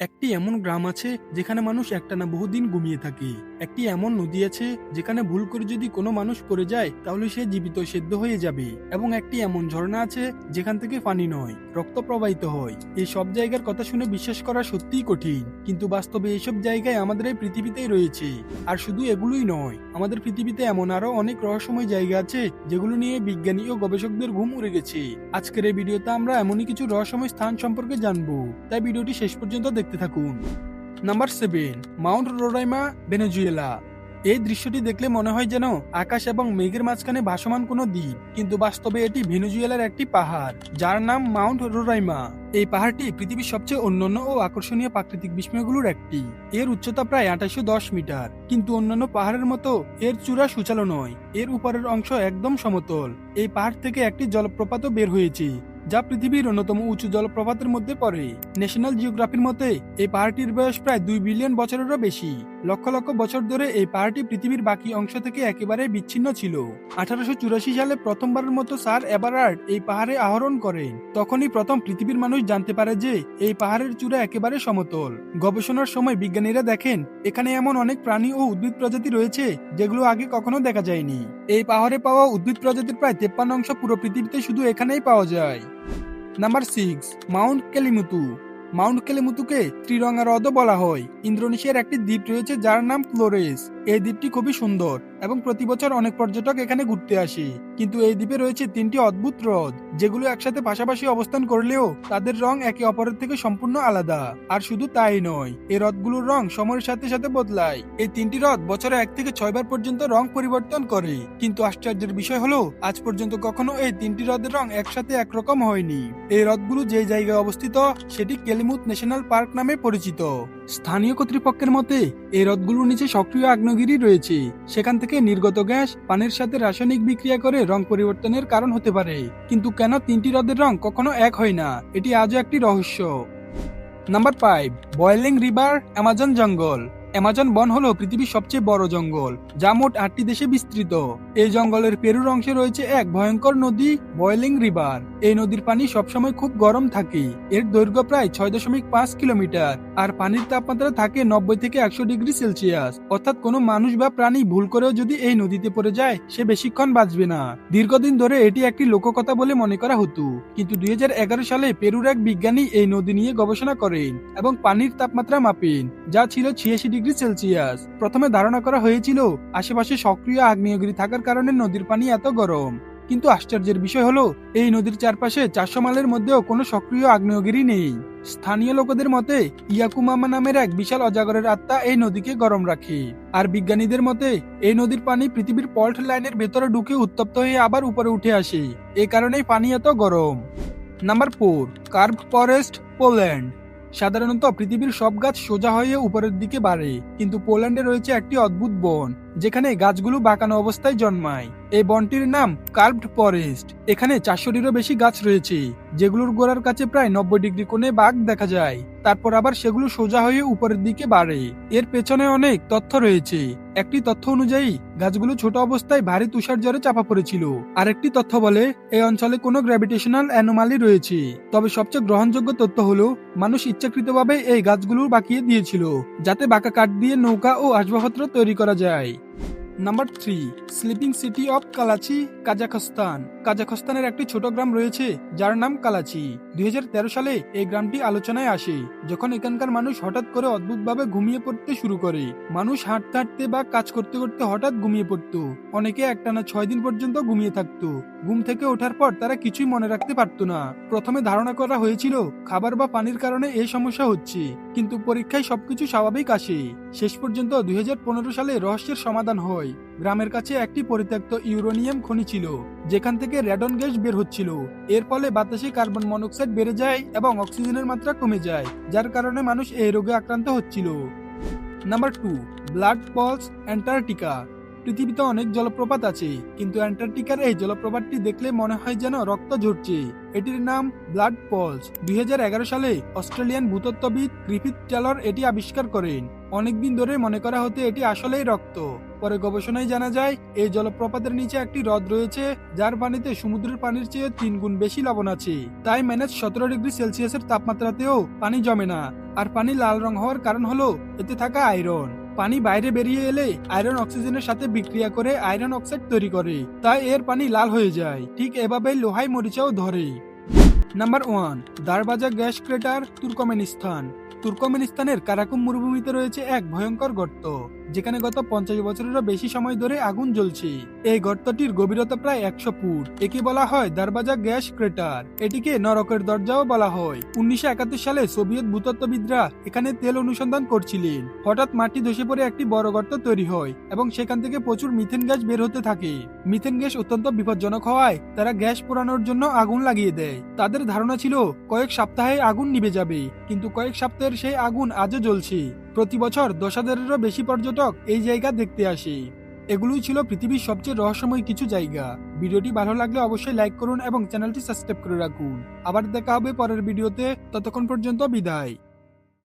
একটি এমন গ্রাম আছে যেখানে মানুষ একটানা বহুদিন ঘুমিয়ে থাকে। একটি এমন নদী আছে যেখানে ভুল করে যদি কোনো মানুষ পড়ে যায় তাহলে সে জীবিত সেদ্ধ হয়ে যাবে। এবং একটি এমন ঝর্ণা আছে যেখান থেকে পানি নয়, রক্ত প্রবাহিত হয়। এই সব জায়গার কথা শুনে বিশ্বাস করা সত্যিই কঠিন, কিন্তু বাস্তবে এইসব জায়গায় আমাদের এই পৃথিবীতেই রয়েছে। আর শুধু এগুলোই নয়, আমাদের পৃথিবীতে এমন আরো অনেক রহস্যময় জায়গা আছে যেগুলো নিয়ে বিজ্ঞানী ও গবেষকদের ঘুম উড়ে গেছে। আজকের এই ভিডিওতে আমরা এমনই কিছু রহস্যময় স্থান সম্পর্কে জানবো, তাই ভিডিওটি শেষ পর্যন্ত দেখতে থাকুন। Number 7, Mount Roraima, Venezuela. এই দৃশ্যটি দেখলে মনে হয় যেন আকাশ এবং মেঘের মাঝখানে ভাসমান কোনো দ্বীপ, কিন্তু বাস্তবে এটি ভেনেজুয়েলার একটি পাহাড় যার নাম মাউন্ট রোরাইমা। এই পাহাড়টি পৃথিবীর সবচেয়ে অনন্য ও আকর্ষণীয় প্রাকৃতিক বিস্ময়গুলোর একটি। এর উচ্চতা প্রায় 2810 মিটার, কিন্তু অন্যান্য পাহাড়ের মতো এর চূড়া সুচালো নয়। এর উপরের অংশ একদম সমতল। এই পাহাড় থেকে একটি জলপ্রপাতও বের হয়েছে, যা পৃথিবীর অন্যতম উঁচু জলপ্রপাতের মধ্যে পড়ে। ন্যাশনাল জিওগ্রাফির মতে এই পাহাড়টির বয়স প্রায় 2 বিলিয়ন বছরেরও বেশি। লক্ষ লক্ষ বছর ধরে এই পাহাড়টি পৃথিবীর বাকি অংশ থেকে একেবারে বিচ্ছিন্ন ছিল। 1884 সালে প্রথমবারের মতো স্যার এভারার্ড এই পাহাড়ে আরোহণ করেন। তখনই প্রথম পৃথিবীর মানুষ জানতে পারে যে এই পাহাড়ের চূড়া একেবারে সমতল। গবেষণার সময় বিজ্ঞানীরা দেখেন এখানে এমন অনেক প্রাণী ও উদ্ভিদ প্রজাতি রয়েছে যেগুলো আগে কখনো দেখা যায়নি। এই পাহাড়ে পাওয়া উদ্ভিদ প্রজাতির প্রায় 53% পুরো পৃথিবীতে শুধু এখানেই পাওয়া যায়। Number 6, mount Kelimutu. মাউন্ট কেলিমুতুকে ত্রিরঙা হ্রদও বলা হয়। ইন্দোনেশিয়ার একটি দ্বীপ রয়েছে যার নাম ফ্লোরেস। এই দ্বীপটি খুবই সুন্দর এবং প্রতি বছর অনেক পর্যটক এখানে ঘুরতে আসে। কিন্তু এই দ্বীপে রয়েছে 3টি অদ্ভুত হ্রদ, যেগুলো একসাথে পাশাপাশি অবস্থান করলেও তাদের রং একে অপরের থেকে সম্পূর্ণ আলাদা। আর শুধু তাই নয়, এই হ্রদগুলোর রং সময়ের সাথে সাথে বদলায়। এই 3টি হ্রদ বছরে 1 থেকে 6 বার পর্যন্ত রং পরিবর্তন করে। কিন্তু আশ্চর্যের বিষয় হলো আজ পর্যন্ত কখনো এই 3টি হ্রদের রং একসাথে একরকম হয়নি। এই হ্রদগুলো যে জায়গায় অবস্থিত সেটি কেলিমুত ন্যাশনাল পার্ক নামে পরিচিত। স্থানীয় কর্তৃপক্ষের মতে এই হ্রদগুলোর নিচে সক্রিয় আগ্নেয়গিরি রয়েছে। সেখান থেকে নির্গত গ্যাস পানির সাথে রাসায়নিক বিক্রিয়া করে রং পরিবর্তনের কারণ হতে পারে। কিন্তু কেন 3টি হ্রদের রং কখনো এক হয় না, এটি আজও একটি রহস্য। নাম্বার 5, বয়েলিং রিভার, অ্যামাজন জঙ্গল। অ্যামাজন বন হলো পৃথিবীর সবচেয়ে বড় জঙ্গল, যা মোট 8টি দেশে বিস্তৃত। এই জঙ্গলের পেরুর অংশে রয়েছে এক ভয়ঙ্কর নদী, বয়েলিং রিভার। এই নদীর পানি সবসময় খুব গরম থাকে। এর দৈর্ঘ্য প্রায় 6.5 কিলোমিটার, আর পানির তাপমাত্রা থাকে 90 থেকে 100 ডিগ্রি সেলসিয়াস। অর্থাৎ কোনো মানুষ বা প্রাণী ভুল করেও যদি এই নদীতে পড়ে যায় সে বেশিক্ষণ বাঁচবে না। দীর্ঘদিন ধরে এটি একটি লোককথা বলে মনে করা হতো, কিন্তু 2011 সালে পেরুর এক বিজ্ঞানী এই নদী নিয়ে গবেষণা করেন এবং পানির তাপমাত্রা মাপেন, যা ছিল 86 ডিগ্রি সেলসিয়াস। প্রথমে ধারণা করা হয়েছিল আশেপাশে সক্রিয় আগ্নেয়গিরি থাকার কারণে নদীর পানি এত গরম। কিন্তু আশ্চর্যের বিষয় হলো এই নদীর চারপাশে 400 মাইলের মধ্যেও কোনো সক্রিয় আগ্নেয়গিরি নেই। স্থানীয় লোকদের মতে ইয়াকুমামা নামের এক বিশাল অজাগরের আত্মা এই নদীকে গরম রাখে। আর বিজ্ঞানীদের মতে এই নদীর পানি পৃথিবীর ফল্ট লাইনের ভেতরে ঢুকে উত্তপ্ত হয়ে আবার উপরে উঠে আসে। এই কারণেই পানি এত গরম। Number 4, curve forest, Poland. সাধারণত পৃথিবীর সব গাছ সোজা হয়ে উপরের দিকে বাড়ে, কিন্তু পোল্যান্ডে রয়েছে একটি অদ্ভুত বন যেখানে গাছগুলো বাঁকানো অবস্থায় জন্মায়। এই বনটির নাম কার্ভড ফরেস্ট। এখানে 400টিরও বেশি গাছ রয়েছে, যেগুলোর গোড়ার কাছে প্রায় 90 ডিগ্রি কোণে বাঁক দেখা যায়। তারপর আবার সেগুলো সোজা হয়ে উপরের দিকে বাড়ে। এর পেছনে অনেক তথ্য রয়েছে। একটি তথ্য অনুযায়ী গাছগুলো ছোট অবস্থায় ভারী তুষার ঝড়ে চাপা পড়েছিল। আরেকটি তথ্য বলে এই অঞ্চলে কোনো গ্র্যাভিটেশনাল অ্যানোমালি রয়েছে। তবে সবচেয়ে গ্রহণযোগ্য তথ্য হলো মানুষ ইচ্ছাকৃতভাবে এই গাছগুলো বাঁকিয়ে দিয়েছিল, যাতে বাঁকা কাঠ দিয়ে নৌকা ও আসবাবপত্র তৈরি করা যায়। Number 3, sleeping city of Kalachi, Kazakhstan. কাজাখস্তানের একটি ছোট গ্রাম রয়েছে যার নাম কালাচি। 2013 সালে এই গ্রামটি আলোচনায় আসে যখন এখানকার মানুষ হঠাৎ করে অদ্ভুতভাবে ঘুমিয়ে পড়তে শুরু করে। মানুষ হাঁটতে হাঁটতে বা কাজ করতে করতে হঠাৎ ঘুমিয়ে পড়তো। অনেকে একটানা 6 দিন পর্যন্ত ঘুমিয়ে থাকতো। ঘুম থেকে ওঠার পর তারা কিছুই মনে রাখতে পারতো না। প্রথমে ধারণা করা হয়েছিল খাবার বা পানির কারণে এই সমস্যা হচ্ছে, কিন্তু পরীক্ষায় সবকিছু স্বাভাবিক আসে। শেষ পর্যন্ত 2015 সালে রহস্যের সমাধান হয়। গ্রামের কাছে একটি পরিত্যক্ত ইউরেনিয়াম খনি ছিল, যেখান থেকে রেডন গ্যাস বের হচ্ছিল। এর ফলে বাতাসে কার্বন মনোক্সাইড বেড়ে যায় এবং অক্সিজেনের মাত্রা কমে যায়, যার কারণে মানুষ এই রোগে আক্রান্ত হচ্ছিল। Number 2, Blood Falls, Antarctica. পৃথিবীতে অনেক জলপ্রপাত আছে, কিন্তু অ্যান্টার্কটিকার এই জলপ্রপাতটি দেখলে মনে হয় যেন রক্ত ঝরছে। এটির নাম ব্লাড পলস। 2011 সালে অস্ট্রেলিয়ান ভূতত্ত্ববিদ গ্রিফিথ টেলর এটি আবিষ্কার করেন। অনেকদিন ধরে মনে করা হতো এটি আসলেই রক্ত। পরে গবেষণায় জানা যায় এই জলপ্রপাতের নিচে একটি হ্রদ রয়েছে যার পানিতে সমুদ্রের পানির চেয়ে 3 গুণ বেশি লবণ আছে। তাই -17 ডিগ্রি সেলসিয়াসের তাপমাত্রাতেও পানি জমে না। আর পানি লাল রং হওয়ার কারণ হলো এতে থাকা আয়রন। পানি বাইরে বেরিয়ে এলে আয়রন অক্সিজেনের সাথে বিক্রিয়া করে আয়রন অক্সাইড তৈরি করে, তাই এর পানি লাল হয়ে যায়। ঠিক এভাবেই লোহাই মরিচাও ধরে। Number 1, Darvaza gas crater, Turkmenistan. তুর্কমেনিস্তানের কারাকুম মরুভূমিতে রয়েছে এক ভয়ঙ্কর গর্ত, যেখানে গত 50 বছরেরও বেশি সময় ধরে আগুন জ্বলছে। এই গর্তটির গভীরতা প্রায় 100 ফুট। একে বলা হয় দারবাজা গ্যাস ক্রেটার। এটিকে নরকের দরজাও বলা হয়। 1971 সালে সোভিয়েত ভূতত্ত্ববিদরা এখানে তেল অনুসন্ধান করছিলেন। হঠাৎ মাটি ধসে পড়ে একটি বড় গর্ত তৈরি হয় এবং সেখান থেকে প্রচুর মিথেন গ্যাস বের হতে থাকে। মিথেন গ্যাস অত্যন্ত বিপজ্জনক হওয়ায় তারা গ্যাস পোড়ানোর জন্য আগুন লাগিয়ে দেয়। তাদের ধারণা ছিল কয়েক সপ্তাহে আগুন নিভে যাবে, কিন্তু কয়েক সপ্তাহের সেই আগুন আজও জ্বলছে। প্রতি বছর 10,000-এরও বেশি পর্যটক এই জায়গা দেখতে আসে। এগুলোই ছিল পৃথিবীর সবচেয়ে রহস্যময় কিছু জায়গা। ভিডিওটি ভালো লাগলে অবশ্যই লাইক করুন এবং চ্যানেলটি সাবস্ক্রাইব করে রাখুন। আবার দেখা হবে পরের ভিডিওতে। ততক্ষণ পর্যন্ত বিদায়।